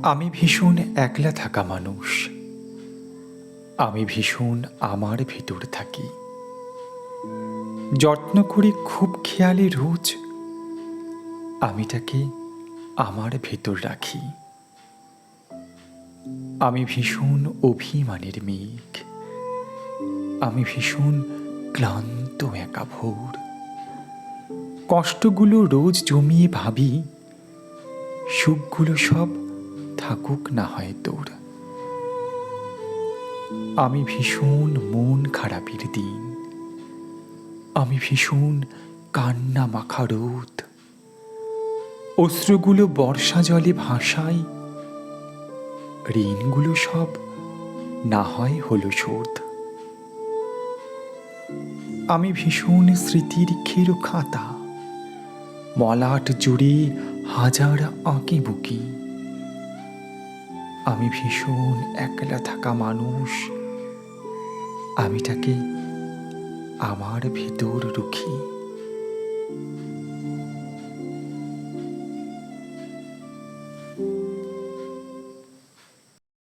আমি ভীষণ একলা থাকা মানুষ। আমি ভীষণ আমার ভেতর থাকি। যত্ন করি খুব খেয়ালে রোজ আমিটাকে আমার ভেতর রাখি। আমি ভীষণ অভিমানের মেঘ। আমি ভীষণ ক্লান্ত একা ভোর। কষ্টগুলো রোজ জমিয়ে ভাবি, সুখগুলো সব থাকুক না হয় তোর। আমি ভীষণ মন খারাপের দিন। আমি ভীষণ কান্না মাখা রোদ। অশ্রুগুলো বর্ষা জলে ভাসাই, ঋণগুলো সব না হয় হলো শোধ। আমি ভীষণ স্মৃতির ক্ষীর খাতা, মলাট জুড়ে হাজার আঁকি বুকি। আমি ভীষণ একলা থাকা মানুষ, আমিটাকে আমার ভেতর রুখি।